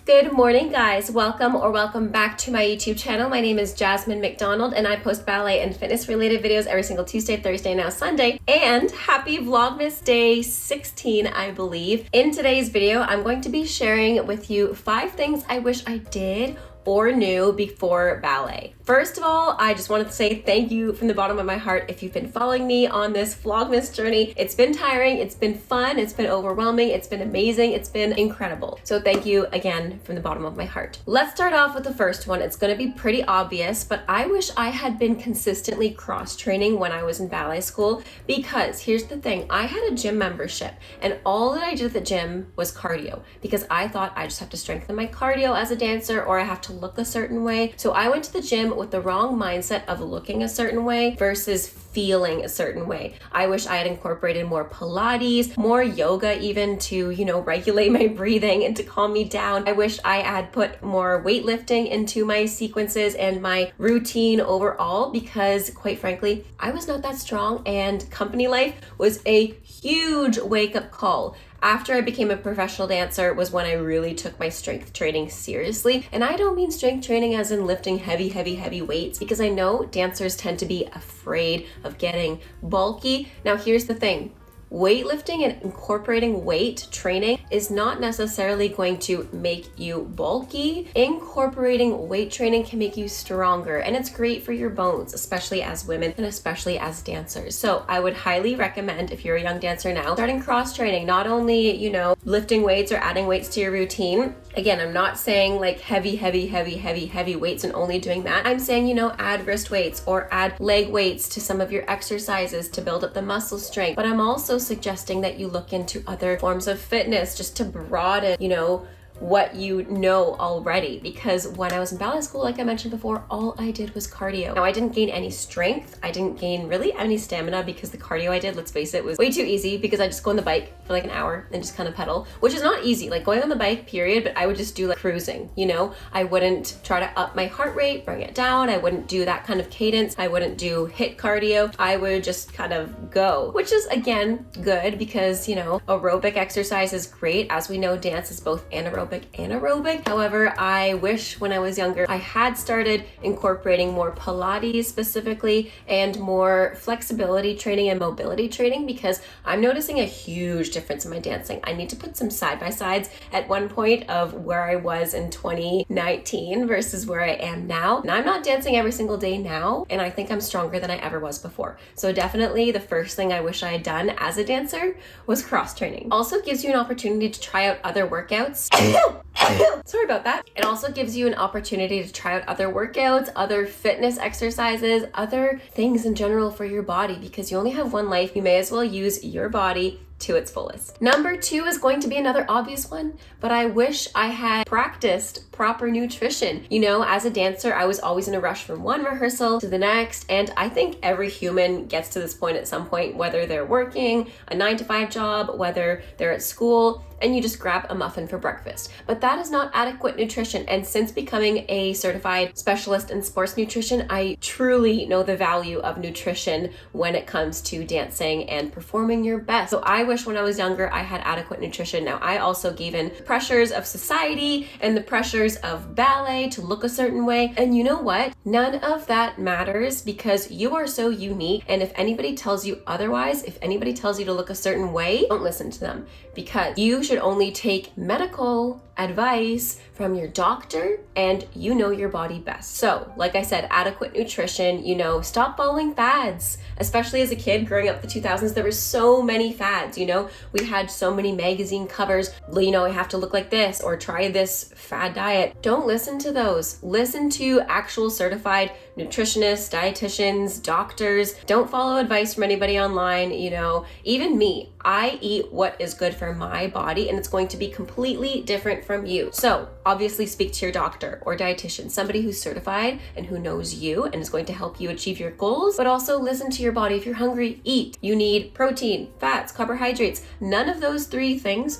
Good morning, guys. Welcome back to my YouTube channel. My name is Jasmine McDonald and I post ballet and fitness related videos every single Tuesday, Thursday, now Sunday. And happy Vlogmas Day 16, I believe. In today's video, I'm going to be sharing with you 5 things I wish I did or knew before ballet. First of all, I just wanted to say thank you from the bottom of my heart if you've been following me on this Vlogmas journey. It's been tiring, it's been fun, it's been overwhelming, it's been amazing, it's been incredible. So thank you again from the bottom of my heart. Let's start off with the first one. It's gonna be pretty obvious, but I wish I had been consistently cross-training when I was in ballet school, because here's the thing, I had a gym membership and all that I did at the gym was cardio, because I thought I just have to strengthen my cardio as a dancer or I have to look a certain way. So I went to the gym with the wrong mindset of looking a certain way versus feeling a certain way. I wish I had incorporated more Pilates, more yoga even to, regulate my breathing and to calm me down. I wish I had put more weightlifting into my sequences and my routine overall, because quite frankly, I was not that strong and company life was a huge wake-up call. After I became a professional dancer was when I really took my strength training seriously. And I don't mean strength training as in lifting heavy weights, because I know dancers tend to be afraid of getting bulky. Now here's the thing. Weightlifting and incorporating weight training is not necessarily going to make you bulky. Incorporating weight training can make you stronger, and it's great for your bones, especially as women and especially as dancers. So I would highly recommend, if you're a young dancer now, starting cross training, not only, lifting weights or adding weights to your routine. Again, I'm not saying like heavy weights and only doing that. I'm saying, add wrist weights or add leg weights to some of your exercises to build up the muscle strength. But I'm also suggesting that you look into other forms of fitness just to broaden, what you know already. Because when I was in ballet school, like I mentioned before, all I did was cardio. Now I didn't gain any strength. I didn't gain really any stamina because the cardio I did, let's face it, was way too easy, because I just go on the bike for like an hour and just kind of pedal, which is not easy, like going on the bike period, but I would just do like cruising, I wouldn't try to up my heart rate, bring it down. I wouldn't do that kind of cadence. I wouldn't do HIIT cardio. I would just kind of go, which is again good because, aerobic exercise is great. As we know, dance is both anaerobic and aerobic. However, I wish when I was younger, I had started incorporating more Pilates specifically and more flexibility training and mobility training, because I'm noticing a huge difference in my dancing. I need to put some side-by-sides at one point of where I was in 2019 versus where I am now. And I'm not dancing every single day now, and I think I'm stronger than I ever was before. So definitely the first thing I wish I had done as a dancer was cross-training. Also gives you an opportunity to try out other workouts. Sorry about that. It also gives you an opportunity to try out other workouts, other fitness exercises, other things in general for your body, because you only have one life. You may as well use your body to its fullest. Number 2 is going to be another obvious one, but I wish I had practiced proper nutrition. As a dancer, I was always in a rush from one rehearsal to the next, and I think every human gets to this point at some point, whether they're working a 9-to-5 job, whether they're at school, and you just grab a muffin for breakfast. But that is not adequate nutrition. And since becoming a certified specialist in sports nutrition, I truly know the value of nutrition when it comes to dancing and performing your best. So I wish when I was younger, I had adequate nutrition. Now, I also gave in pressures of society and the pressures of ballet to look a certain way. And you know what? None of that matters, because you are so unique. And if anybody tells you otherwise, if anybody tells you to look a certain way, don't listen to them, because you should only take medical advice from your doctor, and you know your body best. So, like I said, adequate nutrition, stop following fads. Especially as a kid growing up the 2000s, there were so many fads, we had so many magazine covers, I have to look like this or try this fad diet. Don't listen to those. Listen to actual certified nutritionists, dietitians, doctors. Don't follow advice from anybody online, even me. I eat what is good for my body, and it's going to be completely different from you. So obviously speak to your doctor or dietitian, somebody who's certified and who knows you and is going to help you achieve your goals, but also listen to your body. If you're hungry, eat. You need protein, fats, carbohydrates. None of those three things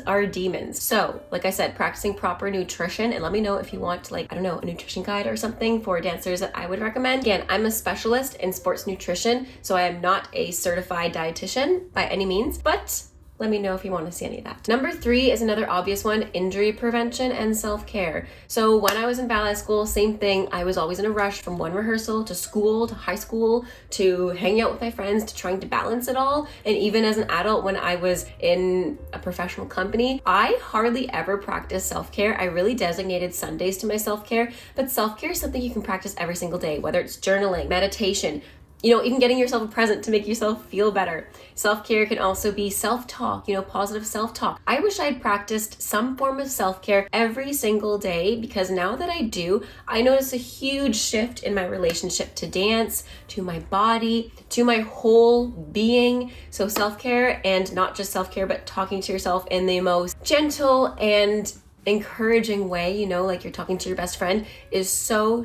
are demons. So like I said, practicing proper nutrition, and let me know if you want a nutrition guide or something for dancers that I would recommend. Again, I'm a specialist in sports nutrition, so I am not a certified dietitian by any means, but let me know if you want to see any of that. Number 3 is another obvious one, injury prevention and self-care. So when I was in ballet school, same thing. I was always in a rush from one rehearsal to school, to high school, to hanging out with my friends, to trying to balance it all. And even as an adult, when I was in a professional company, I hardly ever practiced self-care. I really designated Sundays to my self-care, but self-care is something you can practice every single day, whether it's journaling, meditation, even getting yourself a present to make yourself feel better. Self-care can also be self-talk, positive self-talk. I wish I'd practiced some form of self-care every single day, because now that I do, I notice a huge shift in my relationship to dance, to my body, to my whole being. So self-care, and not just self-care, but talking to yourself in the most gentle and encouraging way, like you're talking to your best friend, is so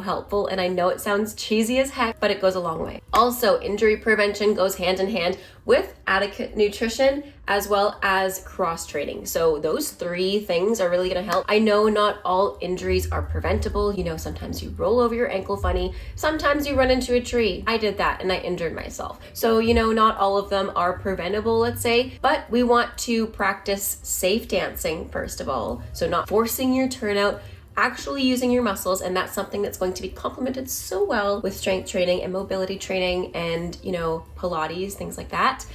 helpful. And I know it sounds cheesy as heck, but it goes a long way. Also, injury prevention goes hand in hand with adequate nutrition as well as cross training. So those 3 things are really going to help. I know not all injuries are preventable. Sometimes you roll over your ankle funny, sometimes you run into a tree. I did that and I injured myself. So, not all of them are preventable, let's say, but we want to practice safe dancing first of all. So not forcing your turnout, actually using your muscles, and that's something that's going to be complemented so well with strength training and mobility training and, Pilates, things like that.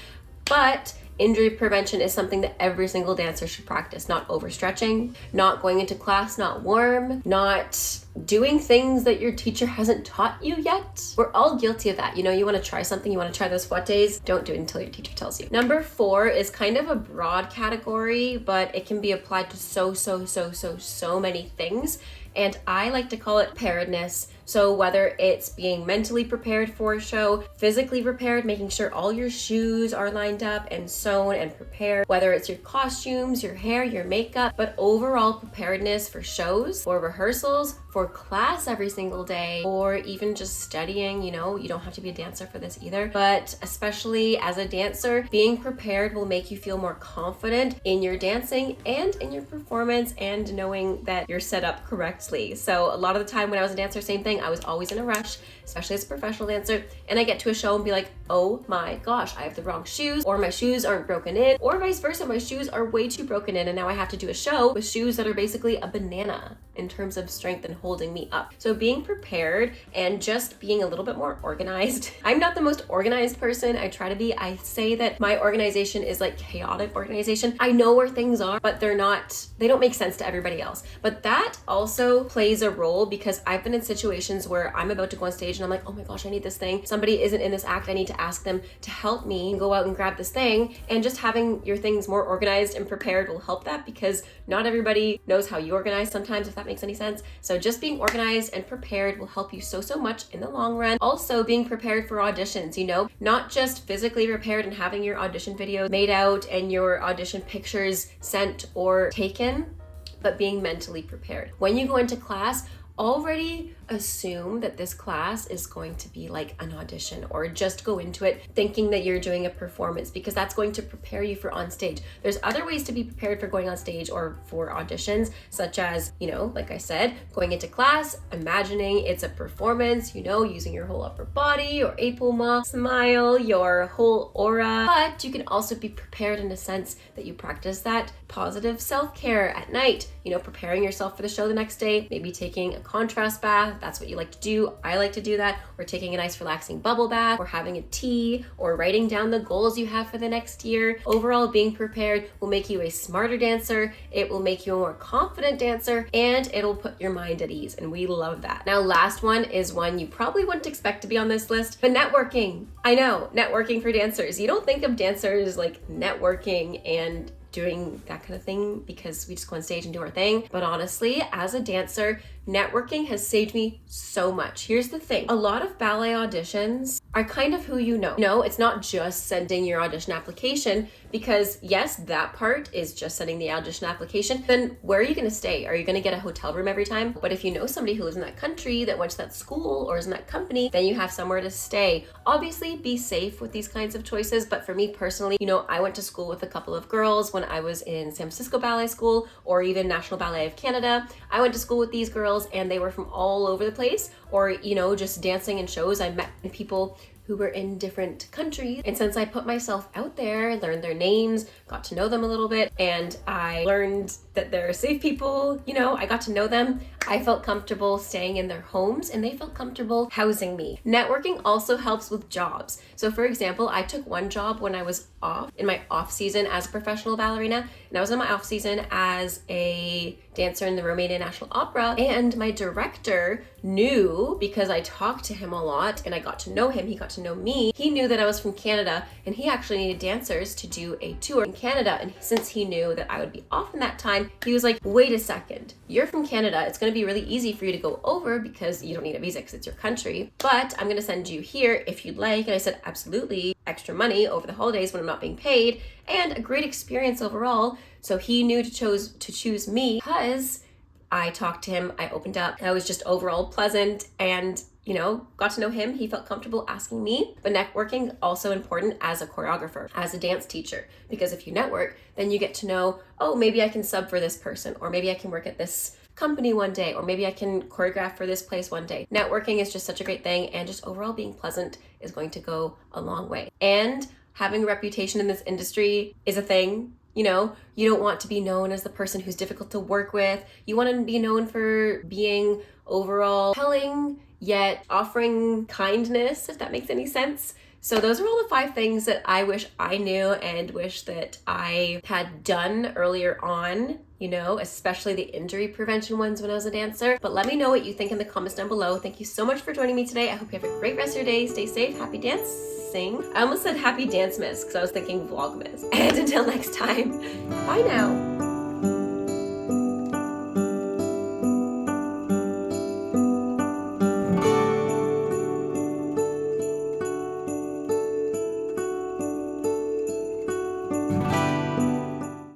But injury prevention is something that every single dancer should practice. Not overstretching, not going into class not warm, not doing things that your teacher hasn't taught you yet. We're all guilty of that. You want to try something, you want to try those fouettes, don't do it until your teacher tells you. Number 4 is kind of a broad category, but it can be applied to so many things. And I like to call it preparedness. So whether it's being mentally prepared for a show, physically prepared, making sure all your shoes are lined up and sewn and prepared, whether it's your costumes, your hair, your makeup, but overall preparedness for shows, for rehearsals, for class every single day, or even just studying. You don't have to be a dancer for this either, but especially as a dancer, being prepared will make you feel more confident in your dancing and in your performance, and knowing that you're set up correctly. So a lot of the time when I was a dancer, same thing. I was always in a rush, especially as a professional dancer, and I get to a show and be like, oh my gosh, I have the wrong shoes, or my shoes aren't broken in, or vice versa, my shoes are way too broken in, and now I have to do a show with shoes that are basically a banana in terms of strength and holding me up. So being prepared and just being a little bit more organized. I'm not the most organized person. I try to be. I say that my organization is like chaotic organization. I know where things are, but they don't make sense to everybody else. But that also plays a role, because I've been in situations where I'm about to go on stage and I'm like, oh my gosh, I need this thing. Somebody isn't in this act. I need to ask them to help me go out and grab this thing. And just having your things more organized and prepared will help that, because not everybody knows how you organize sometimes, if that makes any sense. So just being organized and prepared will help you so much in the long run. Also being prepared for auditions, not just physically prepared and having your audition videos made out and your audition pictures sent or taken, but being mentally prepared. When you go into class, already assume that this class is going to be like an audition, or just go into it thinking that you're doing a performance, because that's going to prepare you for on stage. There's other ways to be prepared for going on stage or for auditions, such as, like I said, going into class, imagining it's a performance, using your whole upper body, your épaulement, smile, your whole aura. But you can also be prepared in a sense that you practice that positive self-care at night, preparing yourself for the show the next day, maybe taking a contrast bath. That's what you like to do. I like to do that. Or taking a nice relaxing bubble bath, or having a tea, or writing down the goals you have for the next year. Overall, being prepared will make you a smarter dancer. It will make you a more confident dancer, and it'll put your mind at ease. And we love that. Now, last one is one you probably wouldn't expect to be on this list, but networking. I know, networking for dancers. You don't think of dancers like networking and doing that kind of thing because we just go on stage and do our thing. But honestly, as a dancer, networking has saved me so much. Here's the thing. A lot of ballet auditions are kind of who you know. No, it's not just sending your audition application, because yes, that part is just sending the audition application. Then where are you going to stay? Are you going to get a hotel room every time? But if you know somebody who lives in that country, that went to that school or is in that company, then you have somewhere to stay. Obviously, be safe with these kinds of choices. But for me personally, I went to school with a couple of girls when I was in San Francisco Ballet School, or even National Ballet of Canada. I went to school with these girls and they were from all over the place, or, just dancing in shows. I met people who were in different countries. And since I put myself out there, learned their names, got to know them a little bit, and I learned that they're safe people, you know, I got to know them. I felt comfortable staying in their homes and they felt comfortable housing me. Networking also helps with jobs. So for example, I took one job when I was off, in my off season as a professional ballerina, and I was in my off season as a dancer in the Romanian National Opera, and my director knew, because I talked to him a lot and I got to know him, he got to know me, he knew that I was from Canada and he actually needed dancers to do a tour in Canada. And since he knew that I would be off in that time, he was like, wait a second, you're from Canada, it's gonna be really easy for you to go over because you don't need a visa because it's your country, but I'm gonna send you here if you'd like. And I said, absolutely, extra money over the holidays when I'm not being paid, and a great experience overall. So he knew to choose me because I talked to him, I opened up, I was just overall pleasant, and you know, got to know him. He felt comfortable asking me. But networking also important as a choreographer, as a dance teacher, because if you network, then you get to know, oh, maybe I can sub for this person, or maybe I can work at this company one day, or maybe I can choreograph for this place one day. Networking is just such a great thing, and just overall being pleasant is going to go a long way. And having a reputation in this industry is a thing. You know, you don't want to be known as the person who's difficult to work with. You want to be known for being overall compelling, yet offering kindness, if that makes any sense. So those are all the 5 things that I wish I knew and wish that I had done earlier on, you know, especially the injury prevention ones when I was a dancer. But let me know what you think in the comments down below. Thank you so much for joining me today. I hope you have a great rest of your day. Stay safe. Happy dancing. I almost said happy dance miss because I was thinking vlogmas. And until next time, bye now.